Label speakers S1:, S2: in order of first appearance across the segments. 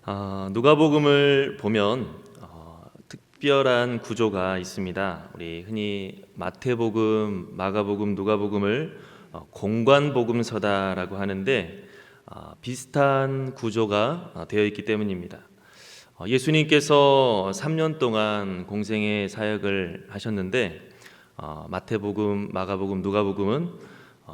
S1: 누가복음을 보면 특별한 구조가 있습니다. 우리 흔히 마태복음, 마가복음, 누가복음을 공관복음서다라고 하는데 비슷한 구조가 되어 있기 때문입니다. 예수님께서 3년 동안 공생의 사역을 하셨는데 마태복음, 마가복음, 누가복음은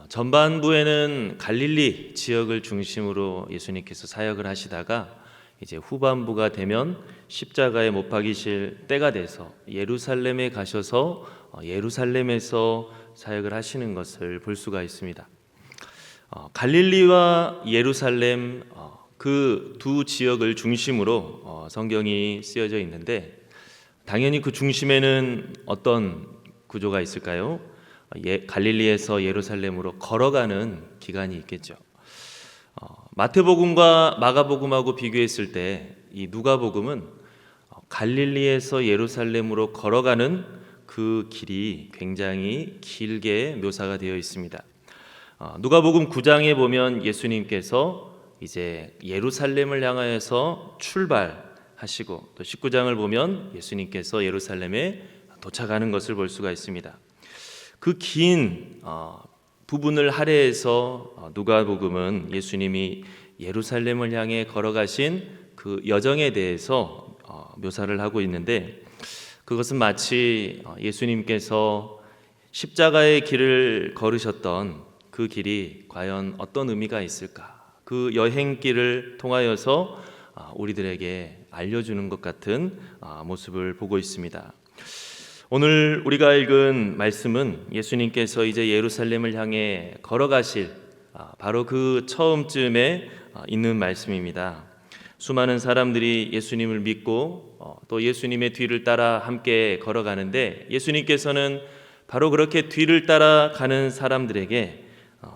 S1: 전반부에는 갈릴리 지역을 중심으로 예수님께서 사역을 하시다가 이제 후반부가 되면 십자가에 못 박이실 때가 돼서 예루살렘에 가셔서 예루살렘에서 사역을 하시는 것을 볼 수가 있습니다. 갈릴리와 예루살렘 그 두 지역을 중심으로 성경이 쓰여져 있는데 당연히 그 중심에는 어떤 구조가 있을까요? 갈릴리에서 예루살렘으로 걸어가는 기간이 있겠죠. 마태복음과 마가복음하고 비교했을 때 이 누가복음은 갈릴리에서 예루살렘으로 걸어가는 그 길이 굉장히 길게 묘사가 되어 있습니다. 누가복음 9장에 보면 예수님께서 이제 예루살렘을 향하여서 출발하시고 또 19장을 보면 예수님께서 예루살렘에 도착하는 것을 볼 수가 있습니다. 그 긴 부분을 할애해서 누가복음은 예수님이 예루살렘을 향해 걸어가신 그 여정에 대해서 묘사를 하고 있는데 그것은 마치 예수님께서 십자가의 길을 걸으셨던 그 길이 과연 어떤 의미가 있을까? 그 여행길을 통하여서 우리들에게 알려주는 것 같은 모습을 보고 있습니다. 오늘 우리가 읽은 말씀은 예수님께서 이제 예루살렘을 향해 걸어가실 바로 그 처음쯤에 있는 말씀입니다. 수많은 사람들이 예수님을 믿고 또 예수님의 뒤를 따라 함께 걸어가는데 예수님께서는 바로 그렇게 뒤를 따라가는 사람들에게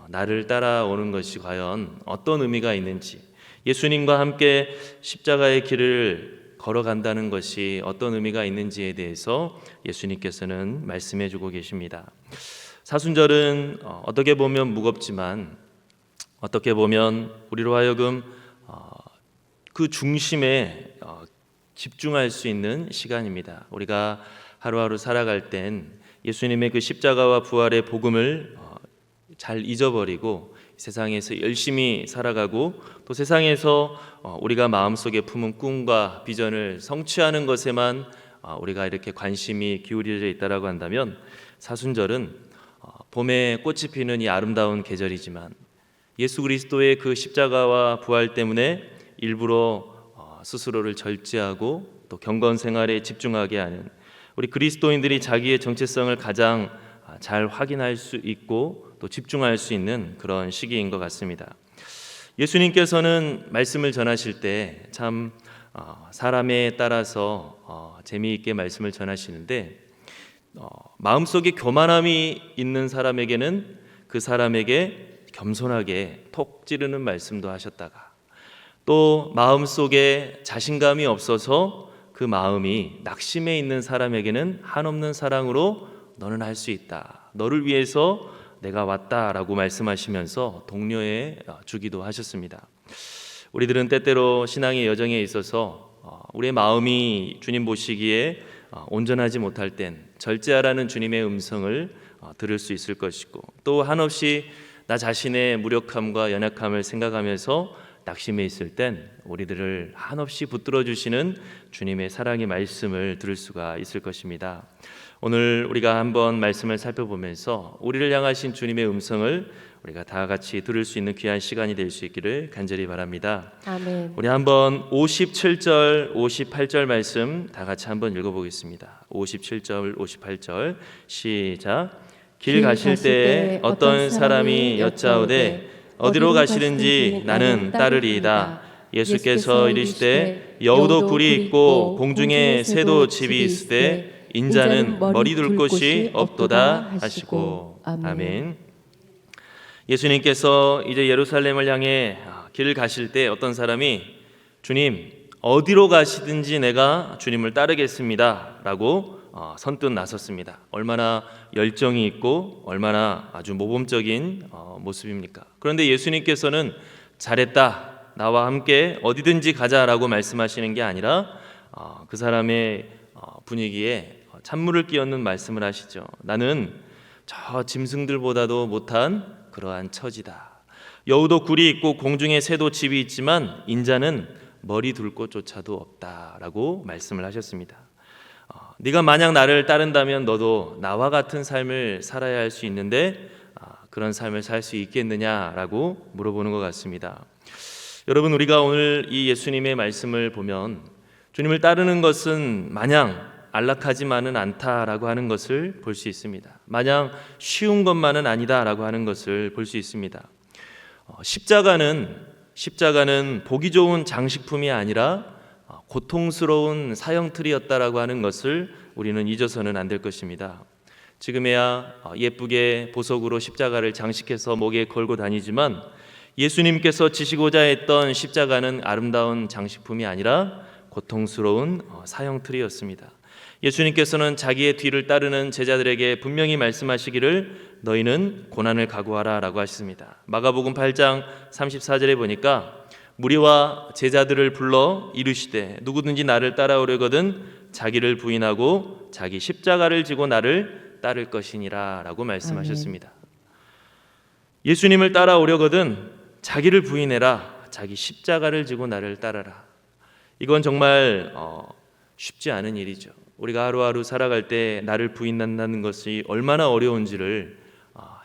S1: 나를 따라오는 것이 과연 어떤 의미가 있는지, 예수님과 함께 십자가의 길을 걸어간다는 것이 어떤 의미가 있는지에 대해서 예수님께서는 말씀해 주고 계십니다. 사순절은 어떻게 보면 무겁지만 어떻게 보면 우리로 하여금 그 중심에 집중할 수 있는 시간입니다. 우리가 하루하루 살아갈 땐 예수님의 그 십자가와 부활의 복음을 잘 잊어버리고 세상에서 열심히 살아가고 또 세상에서 우리가 마음속에 품은 꿈과 비전을 성취하는 것에만 우리가 이렇게 관심이 기울여져 있다라고 한다면 사순절은 봄에 꽃이 피는 이 아름다운 계절이지만 예수 그리스도의 그 십자가와 부활 때문에 일부러 스스로를 절제하고 또 경건 생활에 집중하게 하는 우리 그리스도인들이 자기의 정체성을 가장 잘 확인할 수 있고 또 집중할 수 있는 그런 시기인 것 같습니다. 예수님께서는 말씀을 전하실 때 참 사람에 따라서 재미있게 말씀을 전하시는데 마음속에 교만함이 있는 사람에게는 그 사람에게 겸손하게 톡 찌르는 말씀도 하셨다가 또 마음속에 자신감이 없어서 그 마음이 낙심해 있는 사람에게는 한없는 사랑으로 너는 할 수 있다, 너를 위해서 내가 왔다라고 말씀하시면서 독려해 주기도 하셨습니다. 우리들은 때때로 신앙의 여정에 있어서 우리의 마음이 주님 보시기에 온전하지 못할 땐 절제하라는 주님의 음성을 들을 수 있을 것이고 또 한없이 나 자신의 무력함과 연약함을 생각하면서 낙심해 있을 땐 우리들을 한없이 붙들어 주시는 주님의 사랑의 말씀을 들을 수가 있을 것입니다. 오늘 우리가 한번 말씀을 살펴보면서 우리를 향하신 주님의 음성을 우리가 다 같이 들을 수 있는 귀한 시간이 될 수 있기를 간절히 바랍니다.
S2: 아멘.
S1: 우리 한번 57절, 58절 말씀 다 같이 한번 읽어보겠습니다. 57절, 58절 시작. 길 가실 때 어떤 사람이 여짜오되 어디로 가시는지 나는 따르리이다. 예수께서 이르시되 여우도 굴이 있고 공중에 새도 집이 있으되 인자는 머리 둘 곳이 없도다 하시고. 아멘. 예수님께서 이제 예루살렘을 향해 길을 가실 때 어떤 사람이 주님 어디로 가시든지 내가 주님을 따르겠습니다 라고 선뜻 나섰습니다. 얼마나 열정이 있고 얼마나 아주 모범적인 모습입니까? 그런데 예수님께서는 잘했다, 나와 함께 어디든지 가자라고 말씀하시는 게 아니라 그 사람의 분위기에 찬물을 끼얹는 말씀을 하시죠. 나는 저 짐승들보다도 못한 그러한 처지다. 여우도 굴이 있고 공중에 새도 집이 있지만 인자는 머리 둘 곳조차도 없다라고 말씀을 하셨습니다. 네가 만약 나를 따른다면 너도 나와 같은 삶을 살아야 할 수 있는데 그런 삶을 살 수 있겠느냐라고 물어보는 것 같습니다. 여러분, 우리가 오늘 이 예수님의 말씀을 보면 주님을 따르는 것은 마냥 안락하지만은 않다라고 하는 것을 볼 수 있습니다. 마냥 쉬운 것만은 아니다라고 하는 것을 볼 수 있습니다. 십자가는 보기 좋은 장식품이 아니라 고통스러운 사형틀이었다라고 하는 것을 우리는 잊어서는 안 될 것입니다. 지금에야 예쁘게 보석으로 십자가를 장식해서 목에 걸고 다니지만 예수님께서 지시고자 했던 십자가는 아름다운 장식품이 아니라 고통스러운 사형틀이었습니다. 예수님께서는 자기의 뒤를 따르는 제자들에게 분명히 말씀하시기를 너희는 고난을 각오하라 라고 하셨습니다. 마가복음 8장 34절에 보니까 무리와 제자들을 불러 이르시되 누구든지 나를 따라오려거든 자기를 부인하고 자기 십자가를 지고 나를 따를 것이니라 라고 말씀하셨습니다. 예수님을 따라오려거든 자기를 부인해라, 자기 십자가를 지고 나를 따라라. 이건 정말 쉽지 않은 일이죠. 우리가 하루하루 살아갈 때 나를 부인한다는 것이 얼마나 어려운지를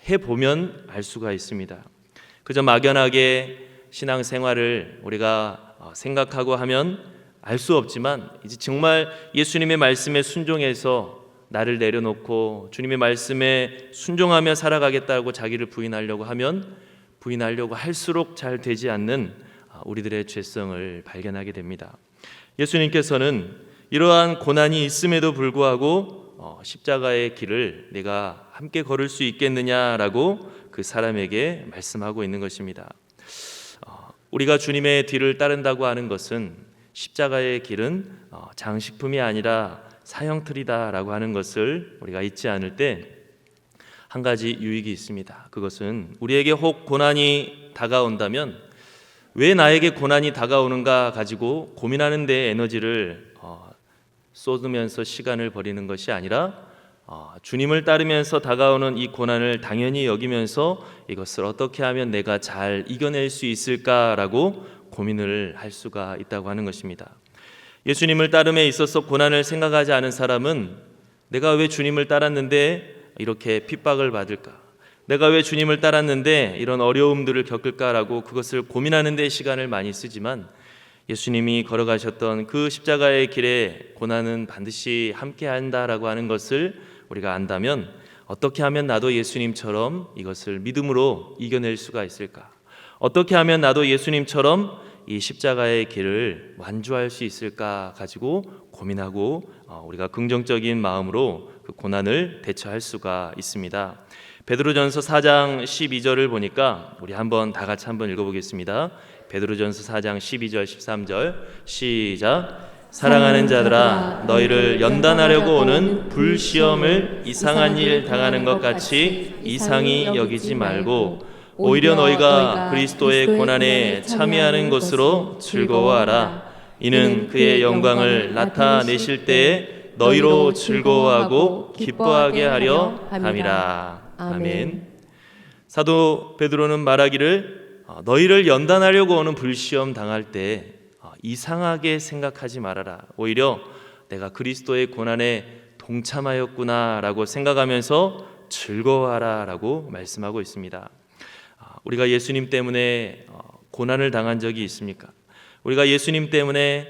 S1: 해보면 알 수가 있습니다. 그저 막연하게 신앙생활을 우리가 생각하고 하면 알 수 없지만 이제 정말 예수님의 말씀에 순종해서 나를 내려놓고 주님의 말씀에 순종하며 살아가겠다고 자기를 부인하려고 하면 부인하려고 할수록 잘 되지 않는 우리들의 죄성을 발견하게 됩니다. 예수님께서는 이러한 고난이 있음에도 불구하고 십자가의 길을 내가 함께 걸을 수 있겠느냐라고 그 사람에게 말씀하고 있는 것입니다. 우리가 주님의 뒤를 따른다고 하는 것은 십자가의 길은 장식품이 아니라 사형틀이다라고 하는 것을 우리가 잊지 않을 때 한 가지 유익이 있습니다. 그것은 우리에게 혹 고난이 다가온다면 왜 나에게 고난이 다가오는가 가지고 고민하는 데 에너지를 쏟으면서 시간을 버리는 것이 아니라 주님을 따르면서 다가오는 이 고난을 당연히 여기면서 이것을 어떻게 하면 내가 잘 이겨낼 수 있을까라고 고민을 할 수가 있다고 하는 것입니다. 예수님을 따름에 있어서 고난을 생각하지 않은 사람은 내가 왜 주님을 따랐는데 이렇게 핍박을 받을까? 내가 왜 주님을 따랐는데 이런 어려움들을 겪을까라고 그것을 고민하는 데 시간을 많이 쓰지만 예수님이 걸어가셨던 그 십자가의 길에 고난은 반드시 함께 한다라고 하는 것을 우리가 안다면 어떻게 하면 나도 예수님처럼 이것을 믿음으로 이겨낼 수가 있을까? 어떻게 하면 나도 예수님처럼 이 십자가의 길을 완주할 수 있을까 가지고 고민하고 우리가 긍정적인 마음으로 그 고난을 대처할 수가 있습니다. 베드로전서 4장 12절을 보니까 우리 한번 다 같이 한번 읽어보겠습니다. 베드로전서 4장 12절 13절 시작. 사랑하는 자들아 너희를 연단하려고 오는 불시험을 이상한 일 당하는 것 같이 이상히 여기지 말고 오히려 너희가 그리스도의 고난에 참여하는 것으로 즐거워하라. 이는 그의 영광을 나타내실 때에 너희로 즐거워하고 기뻐하게 하려 함이라. 아멘. 사도 베드로는 말하기를 너희를 연단하려고 오는 불시험 당할 때 이상하게 생각하지 말아라. 오히려 내가 그리스도의 고난에 동참하였구나라고 생각하면서 즐거워하라라고 말씀하고 있습니다. 우리가 예수님 때문에 고난을 당한 적이 있습니까? 우리가 예수님 때문에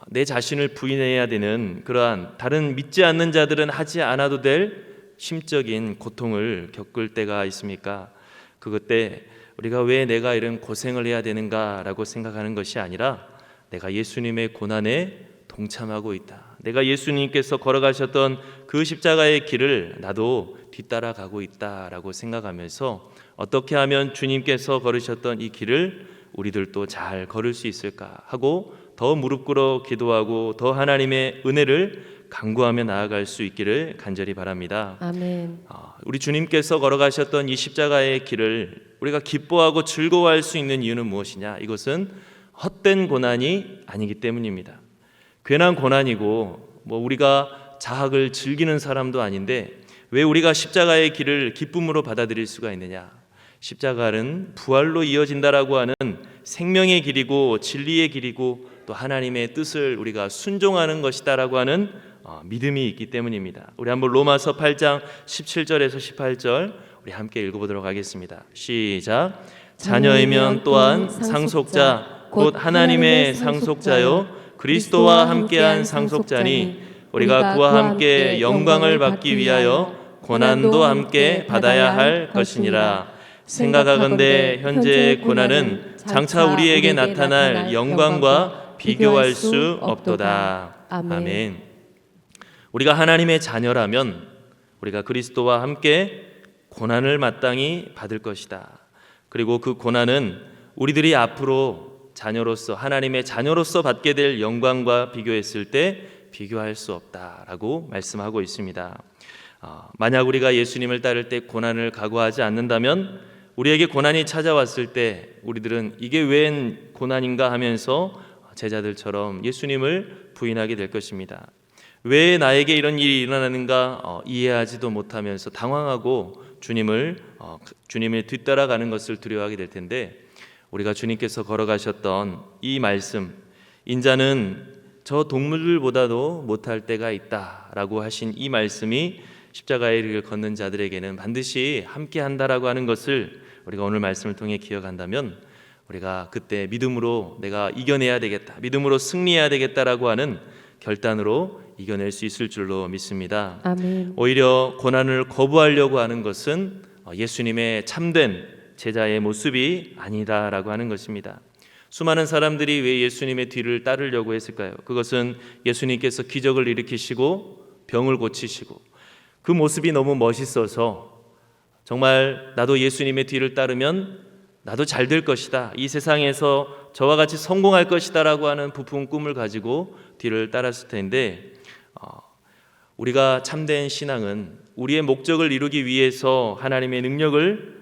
S1: 내 자신을 부인해야 되는 그러한 다른 믿지 않는 자들은 하지 않아도 될 심적인 고통을 겪을 때가 있습니까? 그때 우리가 왜 내가 이런 고생을 해야 되는가라고 생각하는 것이 아니라 내가 예수님의 고난에 동참하고 있다. 내가 예수님께서 걸어가셨던 그 십자가의 길을 나도 뒤따라가고 있다라고 생각하면서 어떻게 하면 주님께서 걸으셨던 이 길을 우리들도 잘 걸을 수 있을까 하고 더 무릎 꿇어 기도하고 더 하나님의 은혜를 간구하며 나아갈 수 있기를 간절히 바랍니다.
S2: 아멘.
S1: 우리 주님께서 걸어가셨던 이 십자가의 길을 우리가 기뻐하고 즐거워할 수 있는 이유는 무엇이냐? 이것은 헛된 고난이 아니기 때문입니다. 괜한 고난이고 우리가 자학을 즐기는 사람도 아닌데 왜 우리가 십자가의 길을 기쁨으로 받아들일 수가 있느냐? 십자가는 부활로 이어진다라고 하는 생명의 길이고 진리의 길이고 또 하나님의 뜻을 우리가 순종하는 것이다라고 하는 믿음이 있기 때문입니다. 우리 한번 로마서 8장 17절에서 18절 우리 함께 읽어보도록 하겠습니다. 시작. 자녀이면 또한 상속자 곧 하나님의 상속자요 그리스도와 함께한 상속자니 우리가 그와 함께 영광을 받기 위하여 고난도 함께 받아야 할 것이니라. 생각하건대 현재의 고난은 장차 우리에게 나타날 영광과 비교할 수 없도다. 아멘. 우리가 하나님의 자녀라면 우리가 그리스도와 함께 고난을 마땅히 받을 것이다. 그리고 그 고난은 우리들이 앞으로 자녀로서 하나님의 자녀로서 받게 될 영광과 비교했을 때 비교할 수 없다라고 말씀하고 있습니다. 만약 우리가 예수님을 따를 때 고난을 각오하지 않는다면 우리에게 고난이 찾아왔을 때 우리들은 이게 웬 고난인가 하면서 제자들처럼 예수님을 부인하게 될 것입니다. 왜 나에게 이런 일이 일어나는가 이해하지도 못하면서 당황하고 주님을 뒤따라가는 것을 두려워하게 될 텐데 우리가 주님께서 걸어가셨던 이 말씀, 인자는 저 동물들보다도 못할 때가 있다라고 하신 이 말씀이 십자가의 길을 걷는 자들에게는 반드시 함께 한다라고 하는 것을 우리가 오늘 말씀을 통해 기억한다면 우리가 그때 믿음으로 내가 이겨내야 되겠다, 믿음으로 승리해야 되겠다라고 하는 결단으로 이겨낼 수 있을 줄로 믿습니다.
S2: 아멘.
S1: 오히려 고난을 거부하려고 하는 것은 예수님의 참된 제자의 모습이 아니다라고 하는 것입니다. 수많은 사람들이 왜 예수님의 뒤를 따르려고 했을까요? 그것은 예수님께서 기적을 일으키시고 병을 고치시고 그 모습이 너무 멋있어서 정말 나도 예수님의 뒤를 따르면 나도 잘 될 것이다, 이 세상에서 저와 같이 성공할 것이다 라고 하는 부푼 꿈을 가지고 뒤를 따랐을 텐데 우리가 참된 신앙은 우리의 목적을 이루기 위해서 하나님의 능력을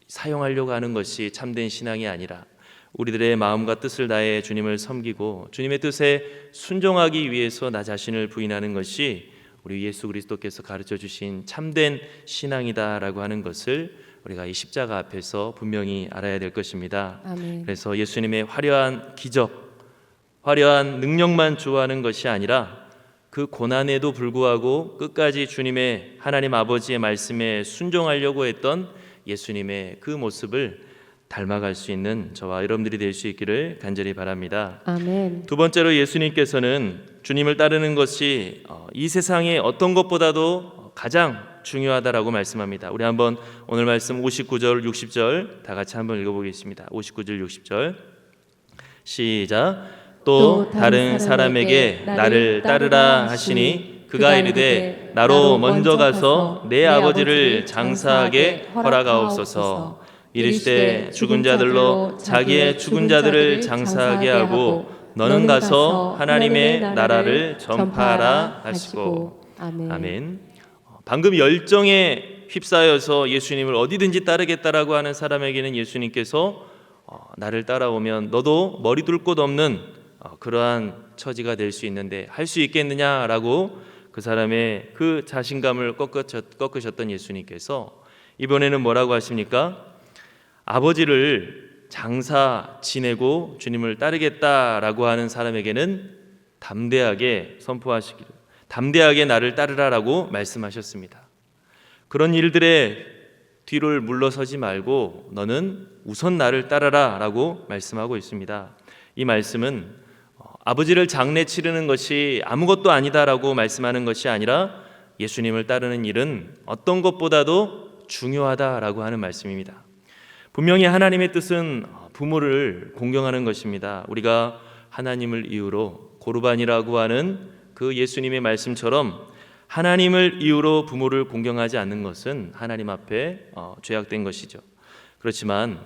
S1: 사용하려고 하는 것이 참된 신앙이 아니라 우리들의 마음과 뜻을 다해 주님을 섬기고 주님의 뜻에 순종하기 위해서 나 자신을 부인하는 것이 우리 예수 그리스도께서 가르쳐 주신 참된 신앙이다라고 하는 것을 우리가 이 십자가 앞에서 분명히 알아야 될 것입니다.
S2: 아멘.
S1: 그래서 예수님의 화려한 기적, 화려한 능력만 좋아하는 것이 아니라 그 고난에도 불구하고 끝까지 주님의 하나님 아버지의 말씀에 순종하려고 했던 예수님의 그 모습을 닮아갈 수 있는 저와 여러분들이 될 수 있기를 간절히 바랍니다.
S2: 아멘.
S1: 두 번째로 예수님께서는 주님을 따르는 것이 이 세상의 어떤 것보다도 가장 중요하다라고 말씀합니다. 우리 한번 오늘 말씀 59절 60절 다 같이 한번 읽어보겠습니다. 59절 60절 시작. 또 다른 사람에게 나를 따르라 하시니 그가 이르되 나로 먼저 가서 내 아버지를 장사하게 허락하옵소서. 이르시되 죽은 자들로 자기의 죽은 자들을 장사하게 하고 너는 가서 하나님의 나라를 전파하라 하시고. 아멘. 방금 열정에 휩싸여서 예수님을 어디든지 따르겠다라고 하는 사람에게는 예수님께서 나를 따라오면 너도 머리 둘 곳 없는 그러한 처지가 될 수 있는데 할 수 있겠느냐라고 그 사람의 그 자신감을 꺾으셨던 예수님께서 이번에는 뭐라고 하십니까? 아버지를 장사 지내고 주님을 따르겠다라고 하는 사람에게는 담대하게 선포하시기를, 담대하게 나를 따르라라고 말씀하셨습니다. 그런 일들의 뒤를 물러서지 말고 너는 우선 나를 따라라라고 말씀하고 있습니다. 이 말씀은 아버지를 장례 치르는 것이 아무것도 아니다라고 말씀하는 것이 아니라 예수님을 따르는 일은 어떤 것보다도 중요하다라고 하는 말씀입니다. 분명히 하나님의 뜻은 부모를 공경하는 것입니다. 우리가 하나님을 이유로 고르반이라고 하는 그 예수님의 말씀처럼 하나님을 이유로 부모를 공경하지 않는 것은 하나님 앞에 죄악된 것이죠. 그렇지만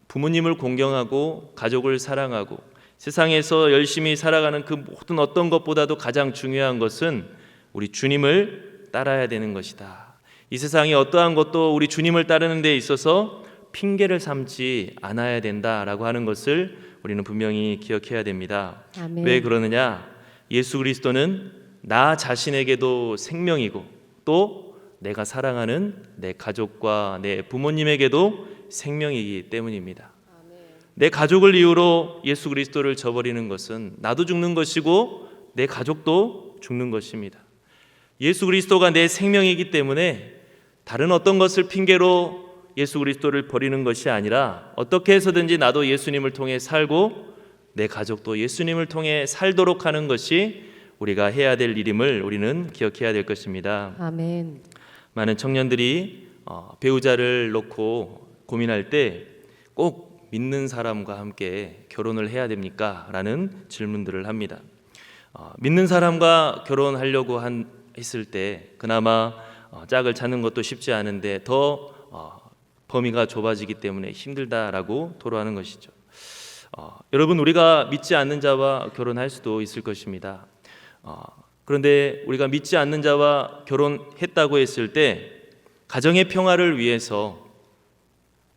S1: 부모님을 공경하고 가족을 사랑하고 세상에서 열심히 살아가는 그 모든 어떤 것보다도 가장 중요한 것은 우리 주님을 따라야 되는 것이다. 이 세상의 어떠한 것도 우리 주님을 따르는 데 있어서 핑계를 삼지 않아야 된다라고 하는 것을 우리는 분명히 기억해야 됩니다.
S2: 아멘.
S1: 왜 그러느냐? 예수 그리스도는 나 자신에게도 생명이고 또 내가 사랑하는 내 가족과 내 부모님에게도 생명이기 때문입니다. 내 가족을 이유로 예수 그리스도를 저버리는 것은 나도 죽는 것이고 내 가족도 죽는 것입니다. 예수 그리스도가 내 생명이기 때문에 다른 어떤 것을 핑계로 예수 그리스도를 버리는 것이 아니라 어떻게 해서든지 나도 예수님을 통해 살고 내 가족도 예수님을 통해 살도록 하는 것이 우리가 해야 될 일임을 우리는 기억해야 될 것입니다.
S2: 아멘.
S1: 많은 청년들이 배우자를 놓고 고민할 때 꼭 믿는 사람과 함께 결혼을 해야 됩니까? 라는 질문들을 합니다. 믿는 사람과 결혼하려고 했을 때 그나마 짝을 찾는 것도 쉽지 않은데 더 범위가 좁아지기 때문에 힘들다라고 토로하는 것이죠. 여러분, 우리가 믿지 않는 자와 결혼할 수도 있을 것입니다. 그런데 우리가 믿지 않는 자와 결혼했다고 했을 때 가정의 평화를 위해서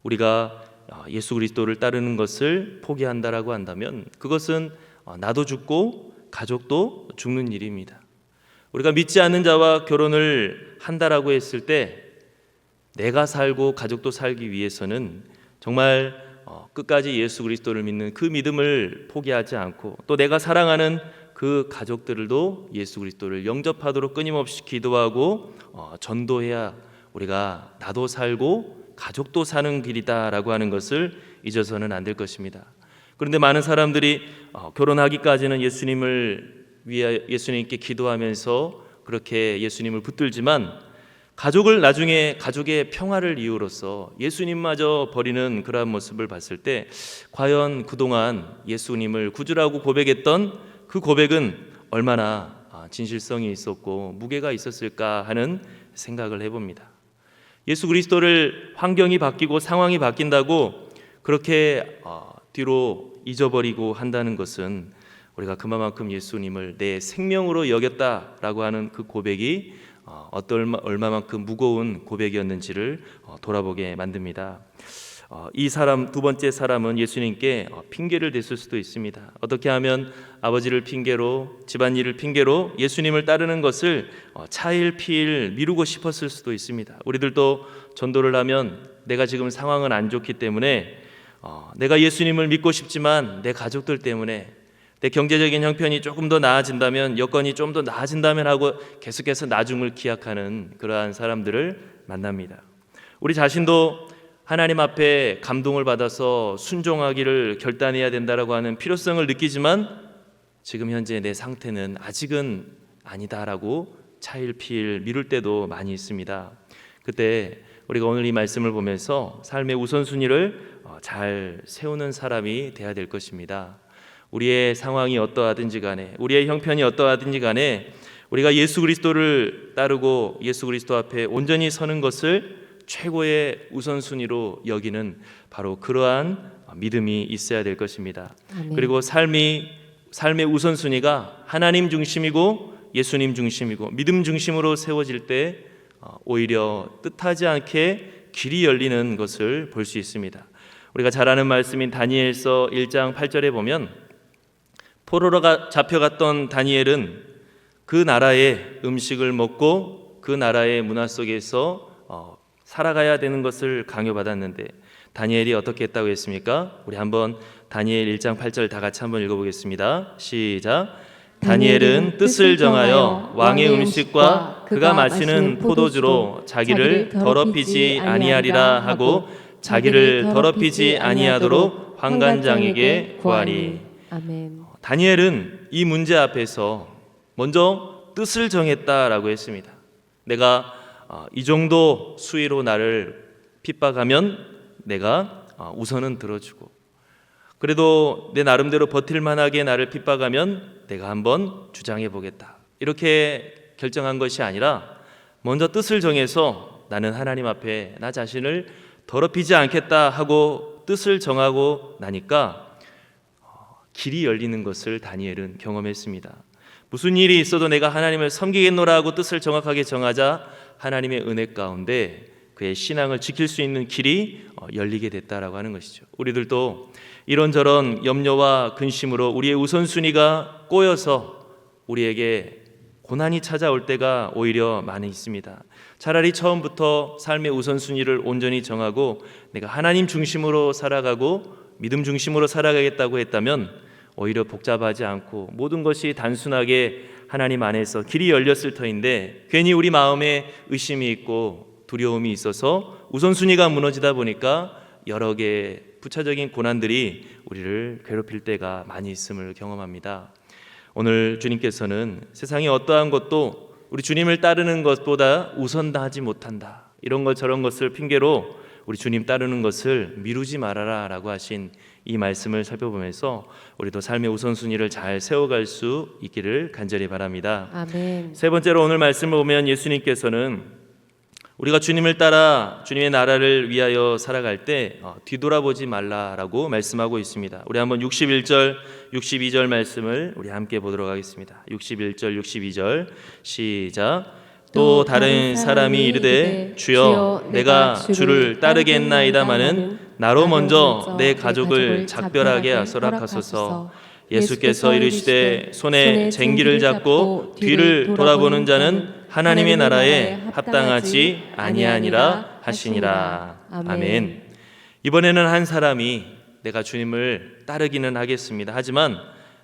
S1: 우리가 예수 그리스도를 따르는 것을 포기한다라고 한다면 그것은 나도 죽고 가족도 죽는 일입니다. 우리가 믿지 않는 자와 결혼을 한다라고 했을 때 내가 살고 가족도 살기 위해서는 정말 끝까지 예수 그리스도를 믿는 그 믿음을 포기하지 않고 또 내가 사랑하는 그 가족들도 예수 그리스도를 영접하도록 끊임없이 기도하고 전도해야 우리가 나도 살고 가족도 사는 길이다라고 하는 것을 잊어서는 안 될 것입니다. 그런데 많은 사람들이 결혼하기까지는 예수님을 위해 예수님께 기도하면서 그렇게 예수님을 붙들지만 가족을 나중에 가족의 평화를 이유로서 예수님마저 버리는 그러한 모습을 봤을 때 과연 그동안 예수님을 구주라고 고백했던 그 고백은 얼마나 진실성이 있었고 무게가 있었을까 하는 생각을 해봅니다. 예수 그리스도를 환경이 바뀌고 상황이 바뀐다고 그렇게 뒤로 잊어버리고 한다는 것은 우리가 그만큼 예수님을 내 생명으로 여겼다라고 하는 그 고백이 얼마만큼 무거운 고백이었는지를 돌아보게 만듭니다. 이 사람, 두 번째 사람은 예수님께 핑계를 댔을 수도 있습니다. 어떻게 하면 아버지를 핑계로 집안일을 핑계로 예수님을 따르는 것을 차일피일 미루고 싶었을 수도 있습니다. 우리들도 전도를 하면 내가 지금 상황은 안 좋기 때문에 내가 예수님을 믿고 싶지만 내 가족들 때문에 내 경제적인 형편이 조금 더 나아진다면 여건이 좀 더 나아진다면 하고 계속해서 나중을 기약하는 그러한 사람들을 만납니다. 우리 자신도 하나님 앞에 감동을 받아서 순종하기를 결단해야 된다라고 하는 필요성을 느끼지만 지금 현재 내 상태는 아직은 아니다라고 차일피일 미룰 때도 많이 있습니다. 그때 우리가 오늘 이 말씀을 보면서 삶의 우선순위를 잘 세우는 사람이 돼야 될 것입니다. 우리의 상황이 어떠하든지 간에 우리의 형편이 어떠하든지 간에 우리가 예수 그리스도를 따르고 예수 그리스도 앞에 온전히 서는 것을 최고의 우선순위로 여기는 바로 그러한 믿음이 있어야 될 것입니다.
S2: 아멘.
S1: 그리고 삶의 우선순위가 하나님 중심이고 예수님 중심이고 믿음 중심으로 세워질 때 오히려 뜻하지 않게 길이 열리는 것을 볼 수 있습니다. 우리가 잘 아는 말씀인 다니엘서 1장 8절에 보면 포로로 잡혀갔던 다니엘은 그 나라의 음식을 먹고 그 나라의 문화 속에서 살아가야 되는 것을 강요받았는데 다니엘이 어떻게 했다고 했습니까? 우리 한번 다니엘 1장 8절 다 같이 한번 읽어보겠습니다. 시작. 다니엘은 뜻을 정하여 왕의 음식과 그가 마시는 포도주로 자기를 더럽히지 아니하리라 하고 자기를 더럽히지 아니하도록 환관장에게 구하니.
S2: 아멘.
S1: 다니엘은 이 문제 앞에서 먼저 뜻을 정했다라고 했습니다. 내가 이 정도 수위로 나를 핍박하면 내가 우선은 들어주고 그래도 내 나름대로 버틸만하게 나를 핍박하면 내가 한번 주장해 보겠다 이렇게 결정한 것이 아니라 먼저 뜻을 정해서 나는 하나님 앞에 나 자신을 더럽히지 않겠다 하고 뜻을 정하고 나니까 길이 열리는 것을 다니엘은 경험했습니다. 무슨 일이 있어도 내가 하나님을 섬기겠노라 하고 뜻을 정확하게 정하자 하나님의 은혜 가운데 그의 신앙을 지킬 수 있는 길이 열리게 됐다라고 하는 것이죠. 우리들도 이런저런 염려와 근심으로 우리의 우선순위가 꼬여서 우리에게 고난이 찾아올 때가 오히려 많이 있습니다. 차라리 처음부터 삶의 우선순위를 온전히 정하고 내가 하나님 중심으로 살아가고 믿음 중심으로 살아가겠다고 했다면 오히려 복잡하지 않고 모든 것이 단순하게 하나님 안에서 길이 열렸을 터인데, 괜히 우리 마음에 의심이 있고 두려움이 있어서 우선순위가 무너지다 보니까 여러 개의 부차적인 고난들이 우리를 괴롭힐 때가 많이 있음을 경험합니다. 오늘 주님께서는 세상의 어떠한 것도 우리 주님을 따르는 것보다 우선하지 못한다, 이런 것 저런 것을 핑계로 우리 주님 따르는 것을 미루지 말아라 라고 하신 이 말씀을 살펴보면서 우리도 삶의 우선순위를 잘 세워갈 수 있기를 간절히 바랍니다.
S2: 아멘.
S1: 세 번째로 오늘 말씀을 보면 예수님께서는 우리가 주님을 따라 주님의 나라를 위하여 살아갈 때 뒤돌아보지 말라라고 말씀하고 있습니다. 우리 한번 61절, 62절 말씀을 우리 함께 보도록 하겠습니다. 61절, 62절 시작. 또 다른 사람이 이르되 주여 내가 주를 따르겠나이다마는 나로 먼저 내 가족을 작별하게 허락하소서. 예수께서 이르시되 손에 쟁기를 잡고 뒤를 돌아보는 자는 하나님의 나라에 합당하지 아니하니라 하시니라. 아멘. 이번에는 한 사람이 내가 주님을 따르기는 하겠습니다, 하지만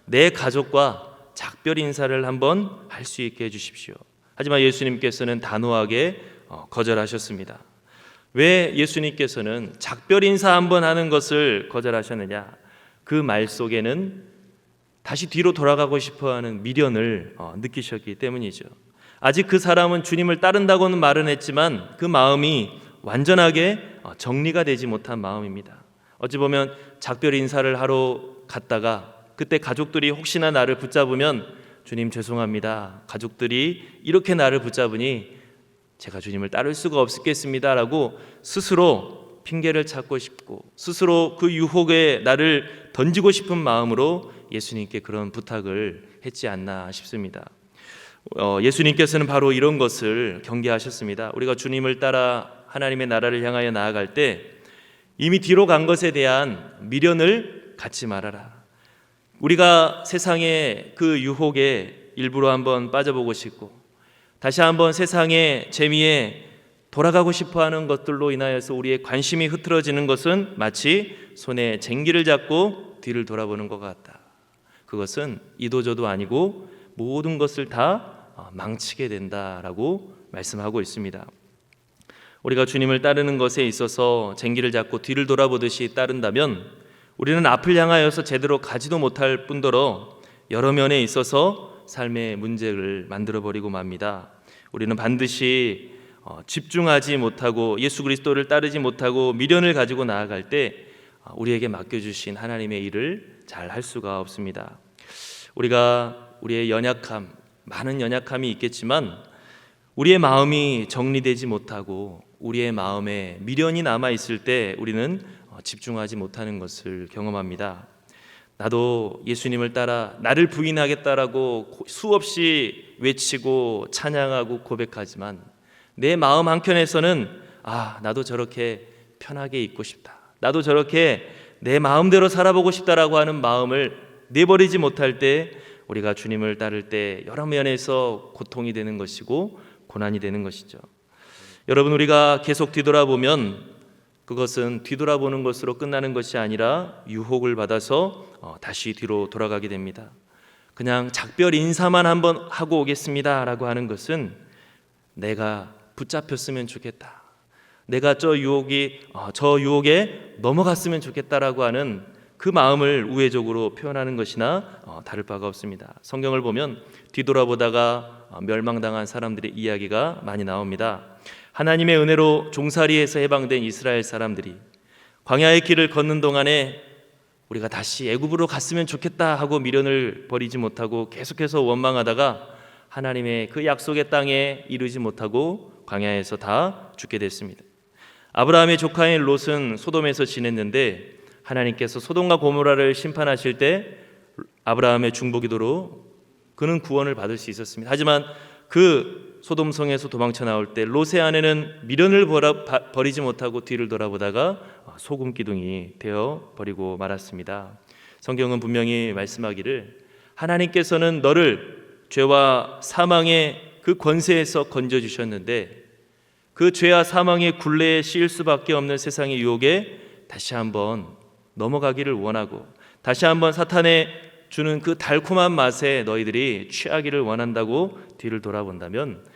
S1: 내 가족과 작별 인사를 한번 할 수 있게 해주십시오. 하지만 예수님께서는 단호하게 거절하셨습니다. 왜 예수님께서는 작별 인사 한번 하는 것을 거절하셨느냐? 그 말 속에는 다시 뒤로 돌아가고 싶어하는 미련을 느끼셨기 때문이죠. 아직 그 사람은 주님을 따른다고는 말은 했지만 그 마음이 완전하게 정리가 되지 못한 마음입니다. 어찌 보면 작별 인사를 하러 갔다가 그때 가족들이 혹시나 나를 붙잡으면 주님 죄송합니다, 가족들이 이렇게 나를 붙잡으니 제가 주님을 따를 수가 없겠습니다 라고 스스로 핑계를 찾고 싶고 스스로 그 유혹에 나를 던지고 싶은 마음으로 예수님께 그런 부탁을 했지 않나 싶습니다. 예수님께서는 바로 이런 것을 경계하셨습니다. 우리가 주님을 따라 하나님의 나라를 향하여 나아갈 때 이미 뒤로 간 것에 대한 미련을 갖지 말아라. 우리가 세상의 그 유혹에 일부러 한번 빠져보고 싶고 다시 한번 세상의 재미에 돌아가고 싶어하는 것들로 인하여서 우리의 관심이 흐트러지는 것은 마치 손에 쟁기를 잡고 뒤를 돌아보는 것 같다. 그것은 이도저도 아니고 모든 것을 다 망치게 된다라고 말씀하고 있습니다. 우리가 주님을 따르는 것에 있어서 쟁기를 잡고 뒤를 돌아보듯이 따른다면 우리는 앞을 향하여서 제대로 가지도 못할 뿐더러 여러 면에 있어서 삶의 문제를 만들어버리고 맙니다. 우리는 반드시 집중하지 못하고 예수 그리스도를 따르지 못하고 미련을 가지고 나아갈 때 우리에게 맡겨주신 하나님의 일을 잘 할 수가 없습니다. 우리가 우리의 연약함, 많은 연약함이 있겠지만 우리의 마음이 정리되지 못하고 우리의 마음에 미련이 남아있을 때 우리는 집중하지 못하는 것을 경험합니다. 나도 예수님을 따라 나를 부인하겠다라고 수없이 외치고 찬양하고 고백하지만 내 마음 한켠에서는 나도 저렇게 편하게 있고 싶다, 나도 저렇게 내 마음대로 살아보고 싶다라고 하는 마음을 내버리지 못할 때 우리가 주님을 따를 때 여러 면에서 고통이 되는 것이고 고난이 되는 것이죠. 여러분, 우리가 계속 뒤돌아보면 그것은 뒤돌아보는 것으로 끝나는 것이 아니라 유혹을 받아서 다시 뒤로 돌아가게 됩니다. 그냥 작별 인사만 한번 하고 오겠습니다 라고 하는 것은 내가 붙잡혔으면 좋겠다, 내가 저 유혹에 넘어갔으면 좋겠다라고 하는 그 마음을 우회적으로 표현하는 것이나 다를 바가 없습니다. 성경을 보면 뒤돌아보다가 멸망당한 사람들의 이야기가 많이 나옵니다. 하나님의 은혜로 종살이에서 해방된 이스라엘 사람들이 광야의 길을 걷는 동안에 우리가 다시 애굽으로 갔으면 좋겠다 하고 미련을 버리지 못하고 계속해서 원망하다가 하나님의 그 약속의 땅에 이르지 못하고 광야에서 다 죽게 됐습니다. 아브라함의 조카인 롯은 소돔에서 지냈는데 하나님께서 소돔과 고모라를 심판하실 때 아브라함의 중보기도로 그는 구원을 받을 수 있었습니다. 하지만 그 소돔성에서 도망쳐 나올 때 롯의 아내는 미련을 버리지 못하고 뒤를 돌아보다가 소금 기둥이 되어 버리고 말았습니다. 성경은 분명히 말씀하기를 하나님께서는 너를 죄와 사망의 그 권세에서 건져 주셨는데 그 죄와 사망의 굴레에 씌일 수밖에 없는 세상의 유혹에 다시 한번 넘어가기를 원하고 다시 한번 사탄의 주는 그 달콤한 맛에 너희들이 취하기를 원한다고 뒤를 돌아본다면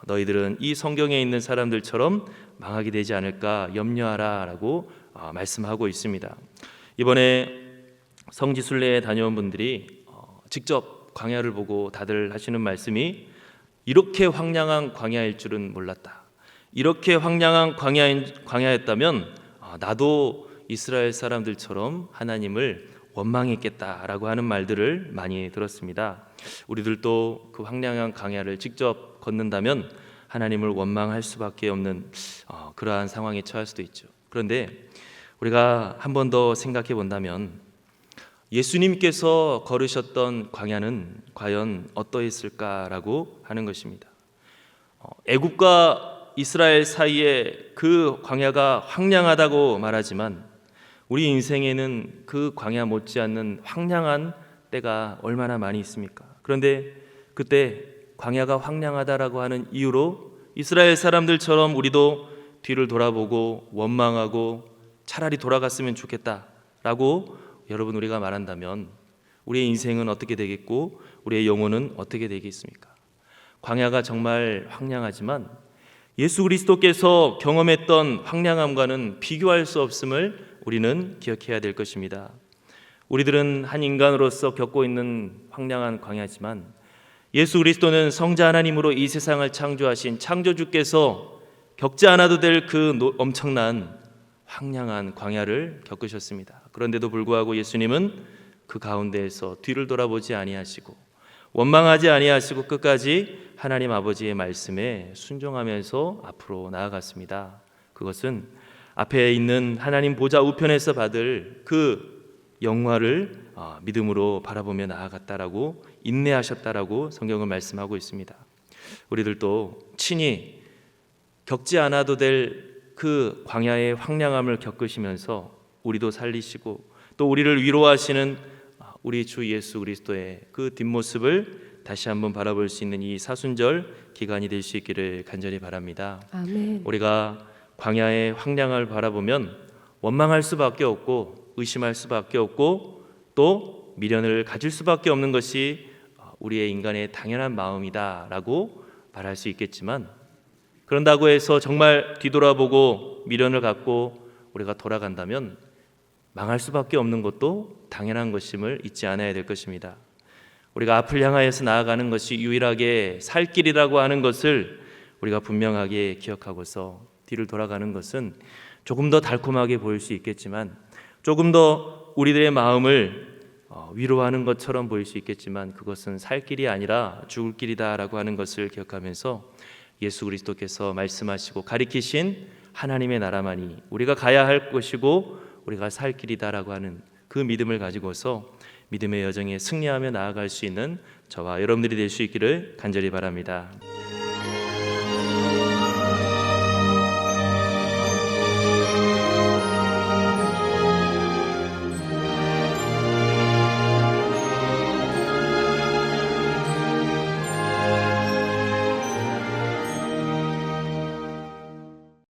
S1: 너희들은 이 성경에 있는 사람들처럼 망하게 되지 않을까 염려하라 라고 말씀하고 있습니다. 이번에 성지순례에 다녀온 분들이 직접 광야를 보고 다들 하시는 말씀이 이렇게 황량한 광야일 줄은 몰랐다. 이렇게 황량한 광야였다면 나도 이스라엘 사람들처럼 하나님을 원망했겠다라고 하는 말들을 많이 들었습니다. 우리들도 그 황량한 광야를 직접 걷는다면 하나님을 원망할 수밖에 없는 그러한 상황에 처할 수도 있죠. 그런데 우리가 한 번 더 생각해 본다면 예수님께서 걸으셨던 광야는 과연 어떠했을까라고 하는 것입니다. 애굽과 이스라엘 사이에 그 광야가 황량하다고 말하지만 우리 인생에는 그 광야 못지않는 황량한 때가 얼마나 많이 있습니까? 그런데 그때 광야가 황량하다라고 하는 이유로 이스라엘 사람들처럼 우리도 뒤를 돌아보고 원망하고 차라리 돌아갔으면 좋겠다라고 여러분 우리가 말한다면 우리의 인생은 어떻게 되겠고 우리의 영혼은 어떻게 되겠습니까? 광야가 정말 황량하지만 예수 그리스도께서 경험했던 황량함과는 비교할 수 없음을 우리는 기억해야 될 것입니다. 우리들은 한 인간으로서 겪고 있는 황량한 광야지만 예수 그리스도는 성자 하나님으로 이 세상을 창조하신 창조주께서 겪지 않아도 될 그 엄청난 황량한 광야를 겪으셨습니다. 그런데도 불구하고 예수님은 그 가운데에서 뒤를 돌아보지 아니하시고 원망하지 아니하시고 끝까지 하나님 아버지의 말씀에 순종하면서 앞으로 나아갔습니다. 그것은 앞에 있는 하나님 보좌 우편에서 받을 그 영화를 믿음으로 바라보며 나아갔다라고 인내하셨다라고 성경은 말씀하고 있습니다. 우리들도 친히 겪지 않아도 될 그 광야의 황량함을 겪으시면서 우리도 살리시고 또 우리를 위로하시는 우리 주 예수 그리스도의 그 뒷모습을 다시 한번 바라볼 수 있는 이 사순절 기간이 될 수 있기를 간절히 바랍니다.
S2: 아멘.
S1: 우리가 광야의 황량함을 바라보면 원망할 수밖에 없고 의심할 수밖에 없고 또 미련을 가질 수밖에 없는 것이 우리의 인간의 당연한 마음이다라고 말할 수 있겠지만 그런다고 해서 정말 뒤돌아보고 미련을 갖고 우리가 돌아간다면 망할 수밖에 없는 것도 당연한 것임을 잊지 않아야 될 것입니다. 우리가 앞을 향하여서 나아가는 것이 유일하게 살 길이라고 하는 것을 우리가 분명하게 기억하고서 뒤를 돌아가는 것은 조금 더 달콤하게 보일 수 있겠지만 조금 더 우리들의 마음을 위로하는 것처럼 보일 수 있겠지만 그것은 살 길이 아니라 죽을 길이다라고 하는 것을 기억하면서 예수 그리스도께서 말씀하시고 가리키신 하나님의 나라만이 우리가 가야 할 것이고 우리가 살 길이다라고 하는 그 믿음을 가지고서 믿음의 여정에 승리하며 나아갈 수 있는 저와 여러분들이 될 수 있기를 간절히 바랍니다.